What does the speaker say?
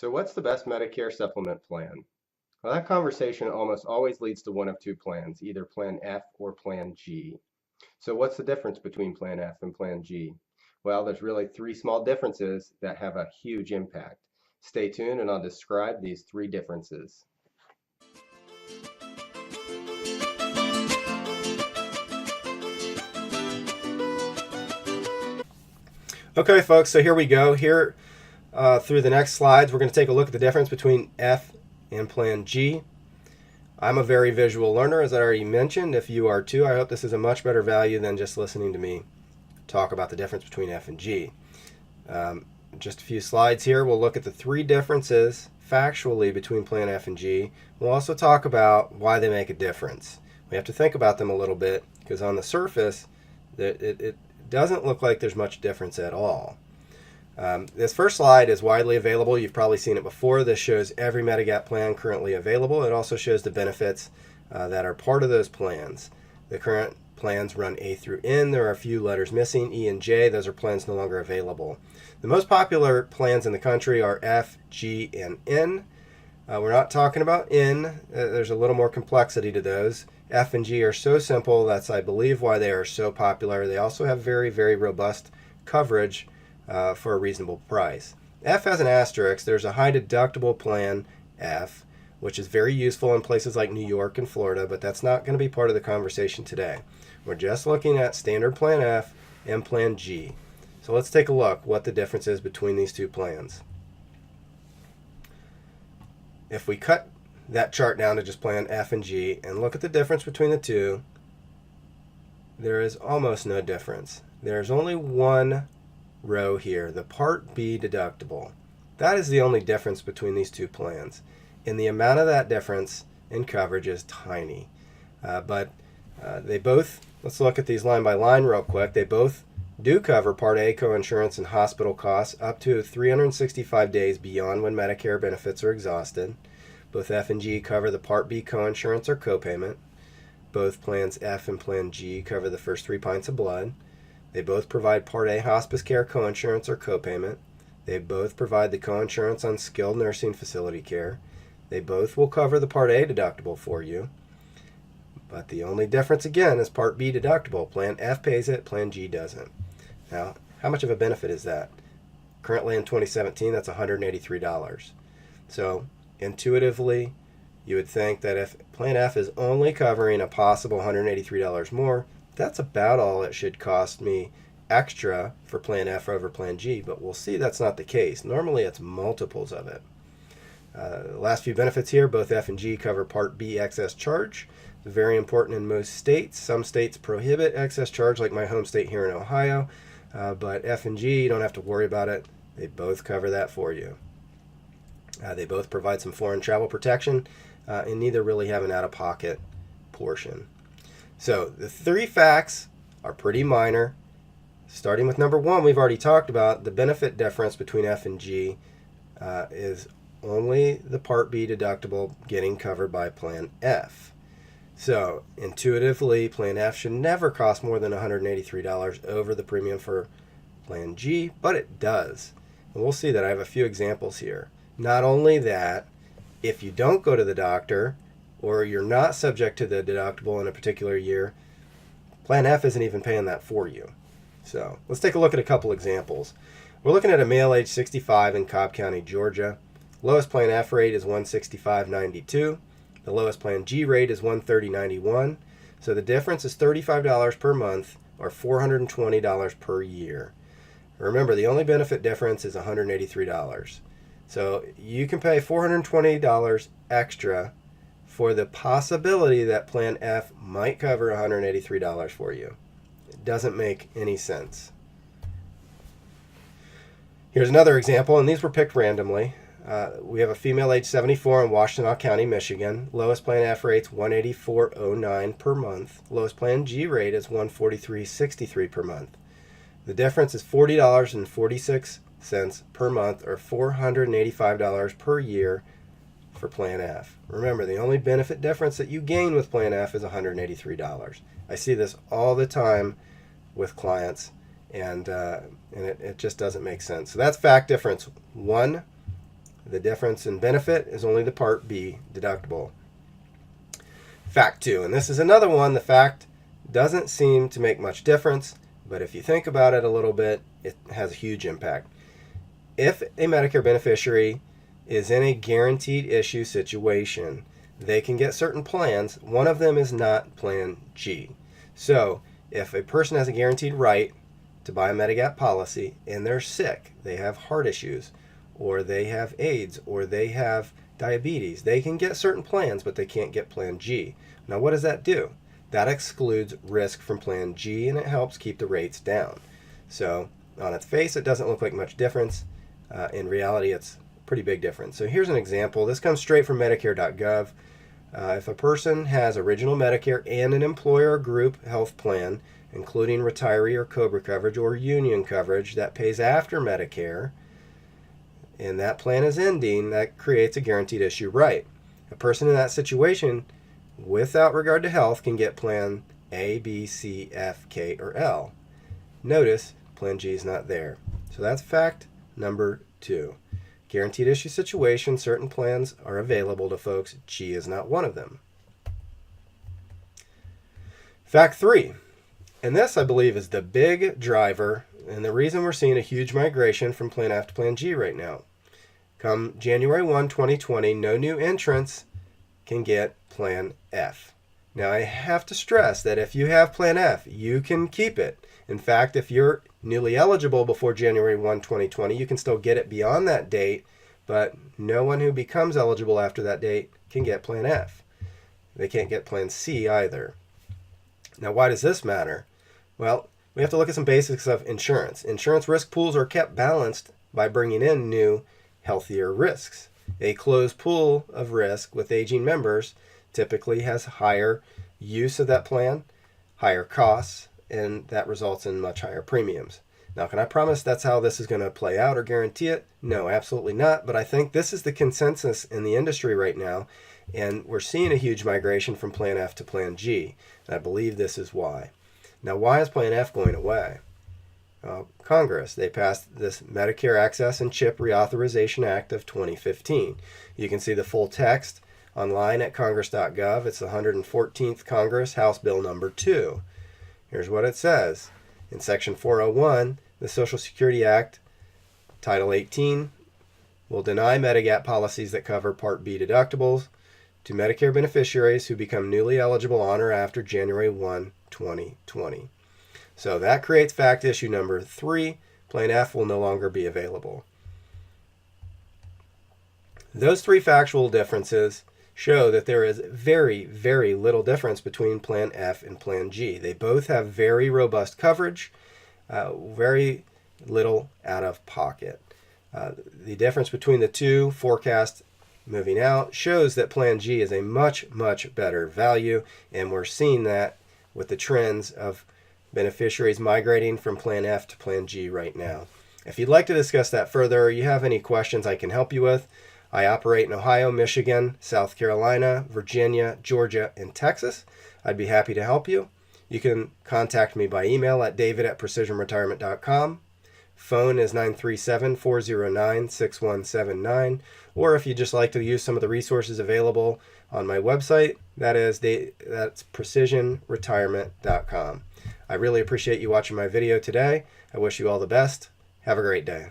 So what's the best Medicare supplement plan? Well, that conversation almost always leads to one of two plans, either Plan F or Plan G. So what's the difference between Plan F and Plan G? Well, there's really three small differences that have a huge impact. Stay tuned and I'll describe these three differences. Okay, folks, so here we go. Here, through the next slides, we're going to take a look at the difference between F and Plan G. I'm a very visual learner, as I already mentioned. If you are too, I hope this is a much better value than just listening to me talk about the difference between F and G. Just a few slides here. We'll look at the three differences factually between Plan F and G. We'll also talk about why they make a difference. We have to think about them a little bit because on the surface, it doesn't look like there's much difference at all. This first slide is widely available. You've probably seen it before. This shows every Medigap plan currently available. It also shows the benefits that are part of those plans. The current plans run A through N. There are a few letters missing, E and J. Those are plans no longer available. The most popular plans in the country are F, G, and N. We're not talking about N. There's a little more complexity to those. F and G are so simple. That's, I believe, why they are so popular. They also have very, very robust coverage for a reasonable price. F has an asterisk. There's a high deductible plan F, which is very useful in places like New York and Florida, but that's not going to be part of the conversation today. We're just looking at standard plan F and plan G. So let's take a look what the difference is between these two plans. If we cut that chart down to just plan F and G and look at the difference between the two, there is almost no difference. There's only one row here, the Part B deductible. That is the only difference between these two plans. And the amount of that difference in coverage is tiny. But they both, let's look at these line by line real quick. They both do cover Part A coinsurance and hospital costs up to 365 days beyond when Medicare benefits are exhausted. Both F and G cover the Part B coinsurance or copayment. Both plans F and Plan G cover the first 3 pints of blood. They both provide Part A hospice care coinsurance or copayment. They both provide the coinsurance on skilled nursing facility care. They both will cover the Part A deductible for you. But the only difference, again, is Part B deductible. Plan F pays it, Plan G doesn't. Now, how much of a benefit is that? Currently in 2017, that's $183. So, intuitively, you would think that if Plan F is only covering a possible $183 more, that's about all it should cost me extra for Plan F over Plan G, but we'll see that's not the case. Normally, it's multiples of it. The last few benefits here, both F and G cover Part B excess charge. Very important in most states. Some states prohibit excess charge, like my home state here in Ohio, but F and G, you don't have to worry about it. They both cover that for you. They both provide some foreign travel protection, and neither really have an out-of-pocket portion. So the three facts are pretty minor. Starting with number one, we've already talked about the benefit difference between F and G is only the Part B deductible getting covered by Plan F. So intuitively, Plan F should never cost more than $183 over the premium for Plan G, but it does. And we'll see that. I have a few examples here. Not only that, if you don't go to the doctor or you're not subject to the deductible in a particular year, Plan F isn't even paying that for you. So let's take a look at a couple examples. We're looking at a male age 65 in Cobb County, Georgia. Lowest Plan F rate is $165.92. The lowest Plan G rate is $130.91. So the difference is $35 per month or $420 per year. Remember, the only benefit difference is $183. So you can pay $420 extra for the possibility that Plan F might cover $183 for you. It doesn't make any sense. Here's another example, and these were picked randomly. We have a female age 74 in Washtenaw County, Michigan. Lowest Plan F rate's $184.09 per month. Lowest Plan G rate is $143.63 per month. The difference is $40.46 per month or $485 per year for Plan F. Remember, the only benefit difference that you gain with Plan F is $183. I see this all the time with clients, and it just doesn't make sense. So that's fact difference one. The difference in benefit is only the Part B deductible. Fact 2, and this is another one. The fact doesn't seem to make much difference, but if you think about it a little bit, it has a huge impact. If a Medicare beneficiary is in a guaranteed issue situation, they can get certain plans. One of them is not Plan G. So if a person has a guaranteed right to buy a Medigap policy and they're sick, they have heart issues, or they have AIDS, or they have diabetes, they can get certain plans, but they can't get Plan G. Now, what does that do? That excludes risk from Plan G, and it helps keep the rates down. So on its face, it doesn't look like much difference. In reality, it's a pretty big difference. So here's an example. This comes straight from Medicare.gov. If a person has original Medicare and an employer group health plan, including retiree or COBRA coverage or union coverage that pays after Medicare, and that plan is ending, that creates a guaranteed issue right. A person in that situation, without regard to health, can get Plan A, B, C, F, K, or L. Notice Plan G is not there. So that's fact number 2. Guaranteed issue situation, certain plans are available to folks. G is not one of them. Fact 3, and this I believe is the big driver and the reason we're seeing a huge migration from Plan F to Plan G right now. Come January 1, 2020, no new entrants can get Plan F. Now I have to stress that if you have Plan F, you can keep it. In fact, if you're newly eligible before January 1, 2020, you can still get it beyond that date, but no one who becomes eligible after that date can get Plan F. They can't get Plan C either. Now, why does this matter? Well, we have to look at some basics of insurance. Insurance risk pools are kept balanced by bringing in new, healthier risks. A closed pool of risk with aging members typically has higher use of that plan, higher costs, and that results in much higher premiums. Now, can I promise that's how this is going to play out or guarantee it? No, absolutely not. But I think this is the consensus in the industry right now, and we're seeing a huge migration from Plan F to Plan G. And I believe this is why. Now, why is Plan F going away? Congress, they passed this Medicare Access and Chip Reauthorization Act of 2015. You can see the full text online at congress.gov. It's the 114th Congress, House Bill number 2. Here's what it says. In Section 401, the Social Security Act, Title 18, will deny Medigap policies that cover Part B deductibles to Medicare beneficiaries who become newly eligible on or after January 1, 2020. So that creates fact issue number 3. Plan F will no longer be available. Those 3 factual differences show that there is very, very little difference between Plan F and Plan G. They both have very robust coverage, very little out of pocket. The difference between the two forecast moving out shows that Plan G is a much, much better value, and we're seeing that with the trends of beneficiaries migrating from Plan F to Plan G right now. If you'd like to discuss that further, or you have any questions I can help you with, I operate in Ohio, Michigan, South Carolina, Virginia, Georgia, and Texas. I'd be happy to help you. You can contact me by email at david@precisionretirement.com. Phone is 937-409-6179. Or if you'd just like to use some of the resources available on my website, that's precisionretirement.com. I really appreciate you watching my video today. I wish you all the best. Have a great day.